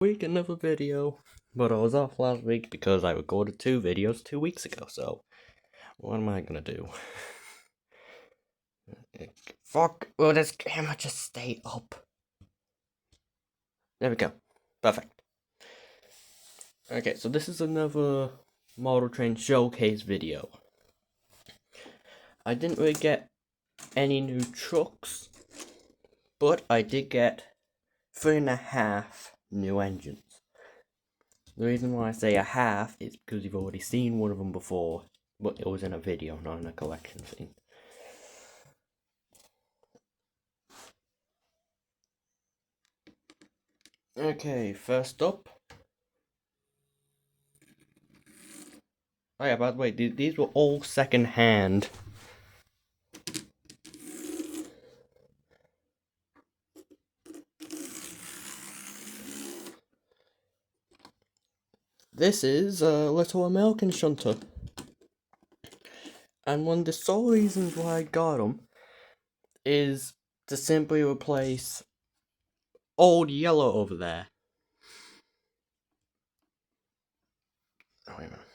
Week, another video. But I was off last week because I recorded 2 videos 2 weeks ago, so what am I gonna do? Fuck, will this camera just stay up? There we go. Perfect. Okay, so this is another Model Train Showcase video. I didn't really get any new trucks, but I did get 3.5 new engines. The reason why I say a half is because you've already seen one of them before, but it was in a video, not in a collection thing. Okay, first up. Oh yeah, by the way, these were all second hand. This is a Little American Shunter. And one of the sole reasons why I got them is to simply replace old yellow over there. Oh, wait a minute.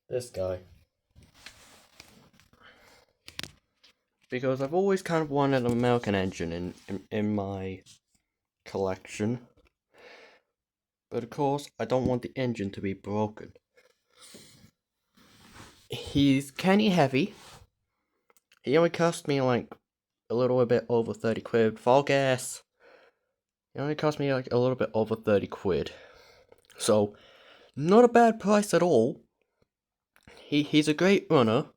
This guy. Because I've always kind of wanted an American engine in my collection. But of course, I don't want the engine to be broken. He's kinda heavy. He only cost me like a little bit over 30 quid. Fall gas. It only cost me like a little bit over 30 quid. So, not a bad price at all. He's a great runner.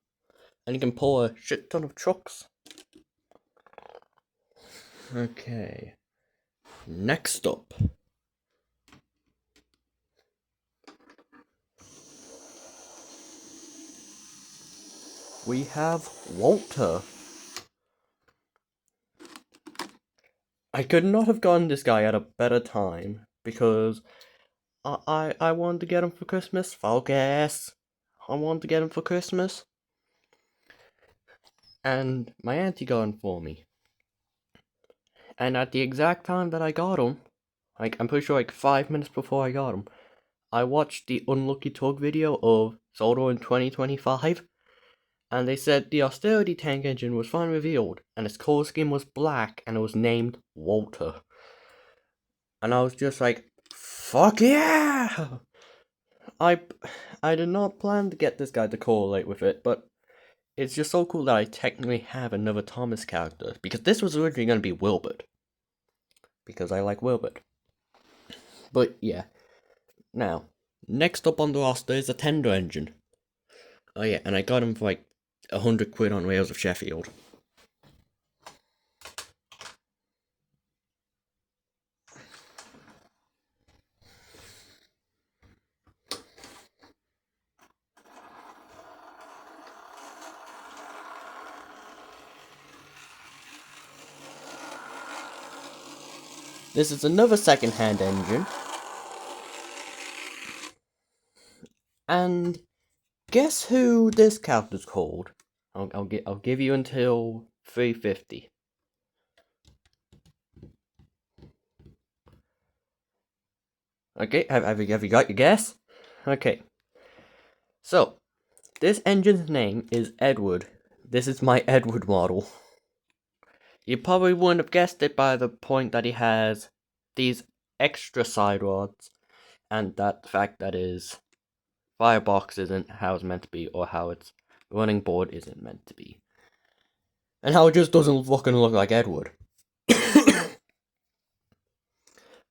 And he can pull a shit ton of trucks. Okay. Next up. We have Walter. I could not have gotten this guy at a better time. Because I wanted to get him for Christmas. Focus. I wanted to get him for Christmas. And my auntie got him for me. And at the exact time that I got him, like I'm pretty sure like 5 minutes before I got him, I watched the Unlucky Tug video of Soldo in 2025, and they said the austerity tank engine was finally revealed, and its color scheme was black, and it was named Walter. And I was just like, fuck yeah! I did not plan to get this guy to correlate with it, but it's just so cool that I technically have another Thomas character, because this was originally going to be Wilbert. Because I like Wilbert. But yeah. Now, next up on the roster is a tender engine. Oh yeah, and I got him for like 100 quid on Rails of Sheffield. This is another second-hand engine. And guess who this character's called? I'll give you until 350. Okay, have you got your guess? Okay. So, this engine's name is Edward. This is my Edward model. You probably wouldn't have guessed it by the point that he has these extra side rods, and that the fact that his firebox isn't how it's meant to be, or how its running board isn't meant to be. And how it just doesn't fucking look like Edward.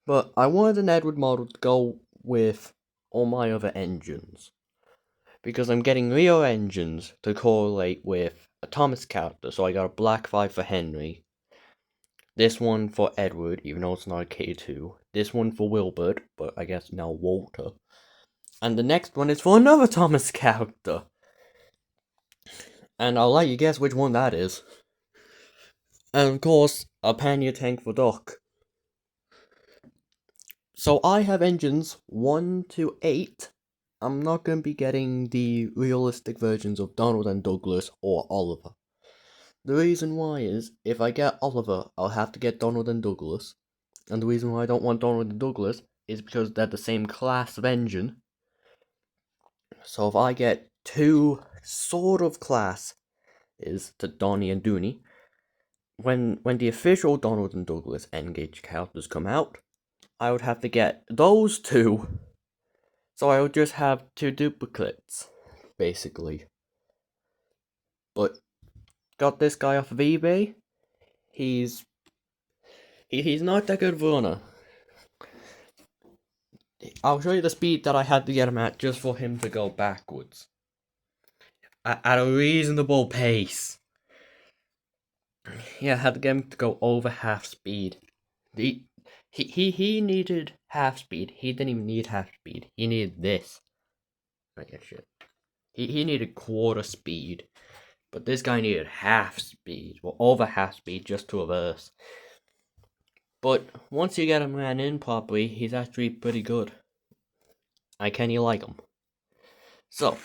But I wanted an Edward model to go with all my other engines. Because I'm getting Rio engines to correlate with a Thomas character, so I got a Black 5 for Henry. This one for Edward, even though it's not a K2. This one for Wilbert, but I guess now Walter. And the next one is for another Thomas character. And I'll let you guess which one that is. And of course, a pannier tank for Doc. So I have engines 1 to 8. I'm not going to be getting the realistic versions of Donald and Douglas or Oliver. The reason why is, if I get Oliver, I'll have to get Donald and Douglas. And the reason why I don't want Donald and Douglas is because they're the same class of engine. So if I get two sort of class is to Donnie and Dooney, when the official Donald and Douglas N-Gage characters come out, I would have to get those two. So I would just have two duplicates, basically. But got this guy off of eBay. He's not that good of a runner. I'll show you the speed that I had to get him at just for him to go backwards. At a reasonable pace. Yeah, I had to get him to go over half speed. He needed half speed. He didn't even need half speed. He needed this. I guess shit. He needed quarter speed. But this guy needed half speed. Well, over half speed just to reverse. But once you get him ran in properly, he's actually pretty good. I kinda like him. So,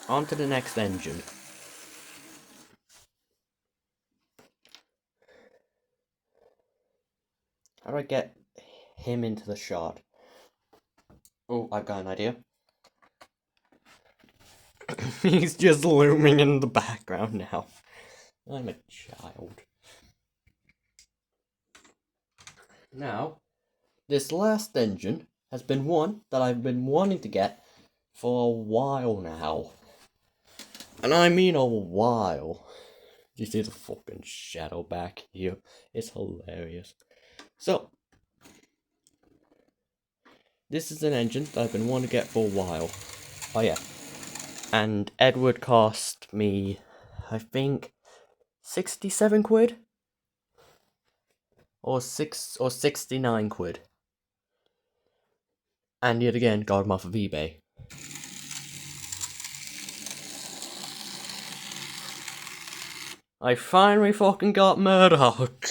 on to the next engine. How do I get him into the shot? Oh, I've got an idea. He's just looming in the background now. I'm a child. Now, this last engine has been one that I've been wanting to get for a while now. And I mean a while. You see the fucking shadow back here? It's hilarious. So, this is an engine that I've been wanting to get for a while. Oh yeah. And Edward cost me, I think, 67 quid? Or 69 quid. And yet again, got him off of eBay. I finally fucking got Murdoch.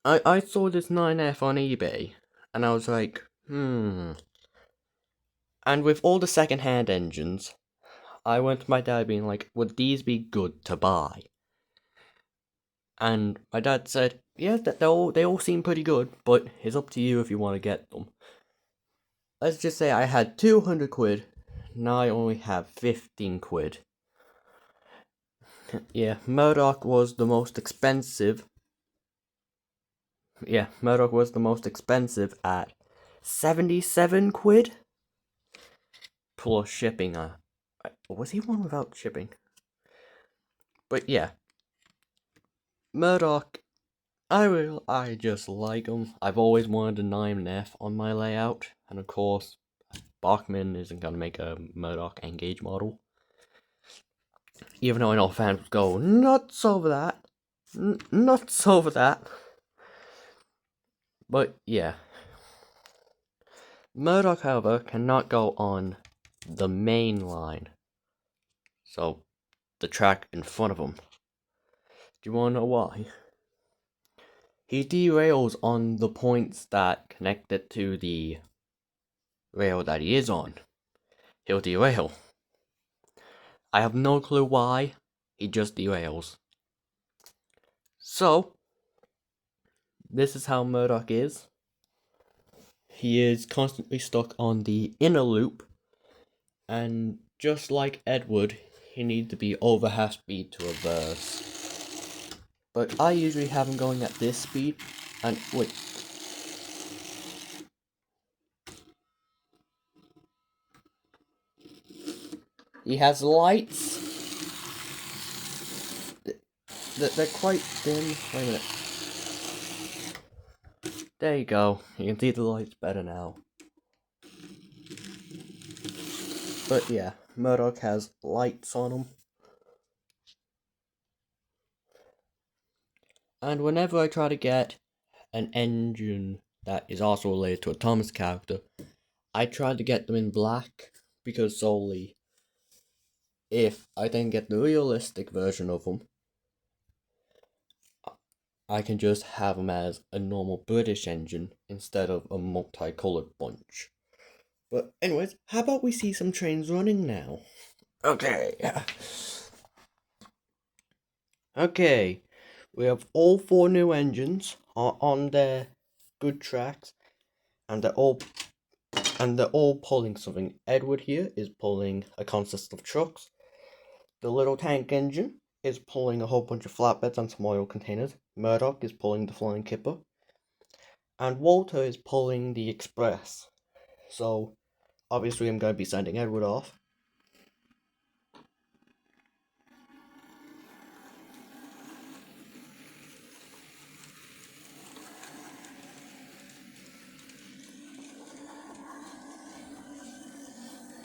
I saw this 9F on eBay, and I was like, And with all the second-hand engines, I went to my dad being like, would these be good to buy? And my dad said, yeah, they all seem pretty good, but it's up to you if you want to get them. Let's just say I had 200 quid, now I only have 15 quid. Yeah, Murdoch was the most expensive. Yeah, Murdoch was the most expensive at 77 quid? Plus shipping. Was he one without shipping? But yeah. Murdoch, I just like him. I've always wanted a 9F on my layout. And of course, Bachmann isn't going to make a Murdoch N-Gage model. Even though I know fans go nuts over that. Nuts over that. But yeah. Murdoch, however, cannot go on the main line. So, the track in front of him. Do you want to know why? He derails on the points that connect it to the rail that he is on. He'll derail. I have no clue why, he just derails. So, this is how Murdoch is. He is constantly stuck on the inner loop, and just like Edward, he needs to be over half speed to reverse. But I usually have him going at this speed, and wait. He has lights. They're quite dim. Wait a minute. There you go. You can see the lights better now. But yeah, Murdoch has lights on him. And whenever I try to get an engine that is also related to a Thomas character, I try to get them in black, because solely if I then get the realistic version of them, I can just have them as a normal British engine instead of a multicolored bunch. But anyways, how about we see some trains running now? Okay. Okay, we have all 4 new engines are on their good tracks, and they're all pulling something. Edward here is pulling a consist of trucks. The little tank engine is pulling a whole bunch of flatbeds and some oil containers. Murdoch is pulling the flying kipper, and Walter is pulling the express. So obviously I'm going to be sending Edward off.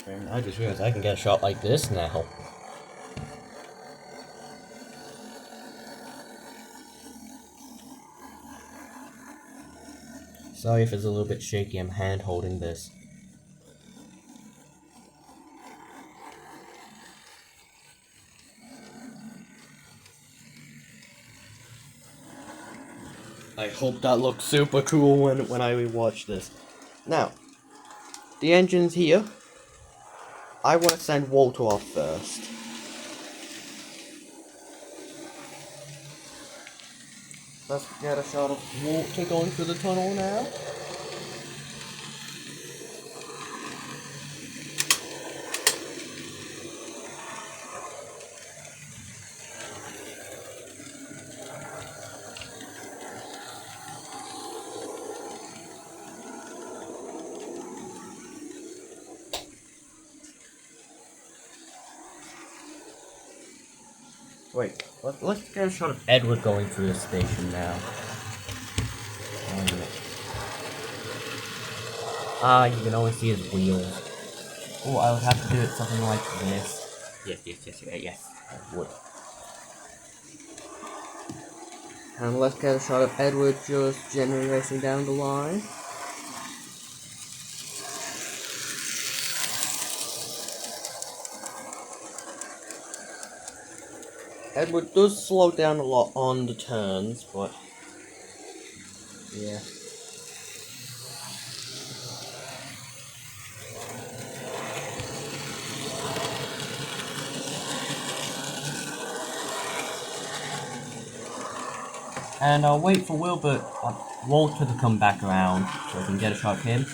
And I just realized I can get a shot like this now. Sorry if it's a little bit shaky, I'm hand holding this. I hope that looks super cool when I rewatch this. Now, the engine's here. I want to send Walter off first. Let's get a shot of Walter going through the tunnel now. Wait, let's get a shot of Edward going through the station now. You can only see his wheels. Oh, I would have to do it something like this. Yes, I would. And let's get a shot of Edward just gently racing down the line. Edward does slow down a lot on the turns, but yeah. And I'll wait for Walter to come back around so I can get a shot of him.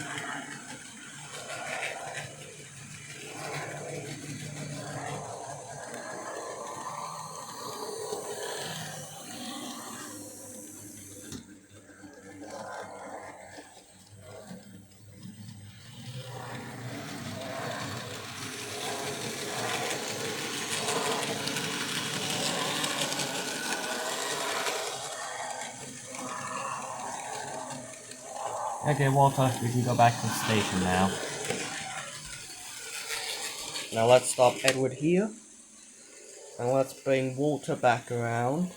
Okay, Walter, we can go back to the station now. Now let's stop Edward here. And let's bring Walter back around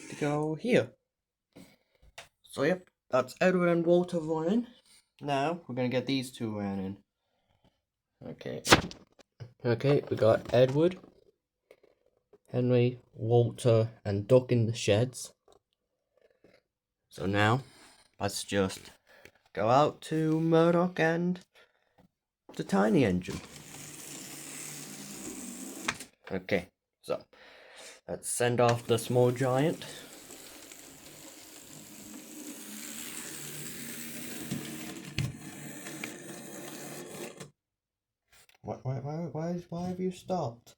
to go here. So yep, that's Edward and Walter running. Now we're gonna get these two running. Okay. Okay, we got Edward, Henry, Walter, and Duck in the sheds. So now, let's just go out to Murdoch and the tiny engine. Okay, so let's send off the small giant. Why have you stopped?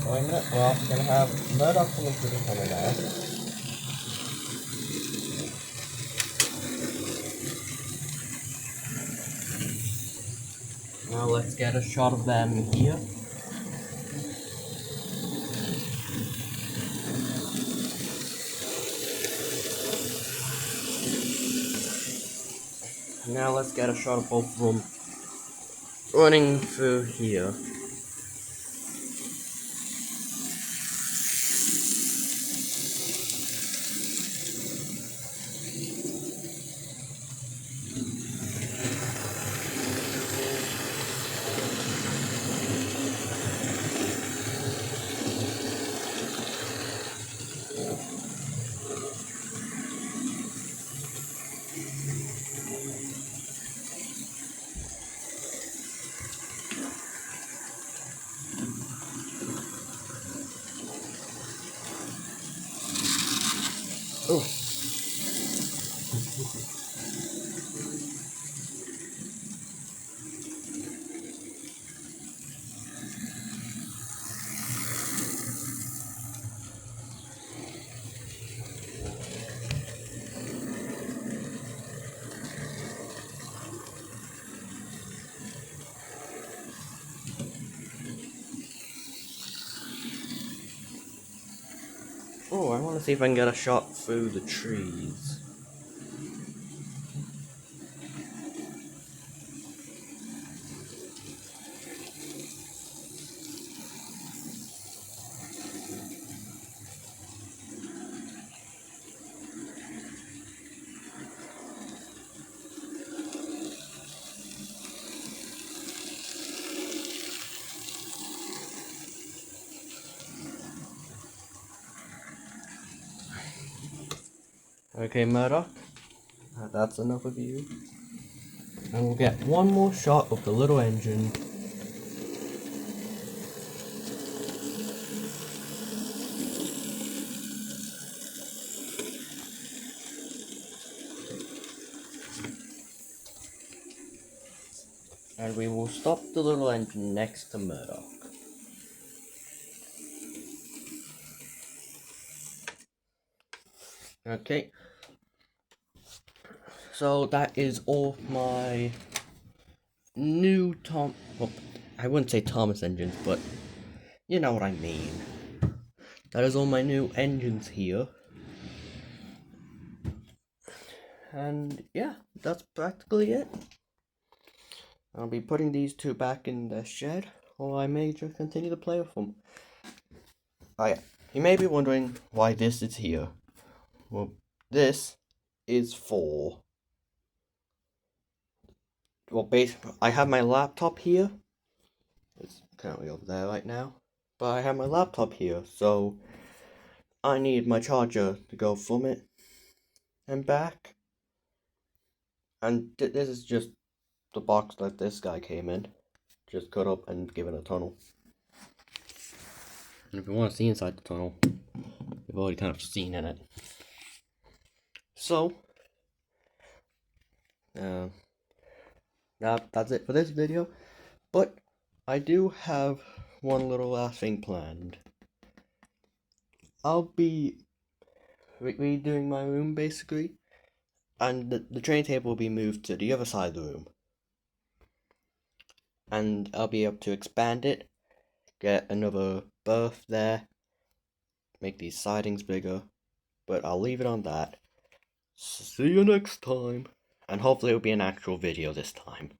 Wait a minute, we're also gonna have Murdoch coming through the tunnel now. Now let's get a shot of them here. Now let's get a shot of both of them running through here. Oh. Oh, I want to see if I can get a shot through the trees. Okay, Murdoch, that's enough of you. And we'll get one more shot of the little engine. And we will stop the little engine next to Murdoch. Okay. So that is all my new well, I wouldn't say Thomas engines, but you know what I mean. That is all my new engines here. And yeah, that's practically it. I'll be putting these two back in the shed, or I may just continue to play with them. Oh yeah, you may be wondering why this is here. Well, this is for... Well, basically, I have my laptop here. It's currently over there right now. But I have my laptop here, so I need my charger to go from it and back. And this is just the box that this guy came in. Just cut up and given a tunnel. And if you want to see inside the tunnel, you've already kind of seen in it. So, that's it for this video. But I do have one little last thing planned. I'll be redoing my room basically, and the train table will be moved to the other side of the room. And I'll be able to expand it, get another berth there, make these sidings bigger, but I'll leave it on that. See you next time, and hopefully it'll be an actual video this time.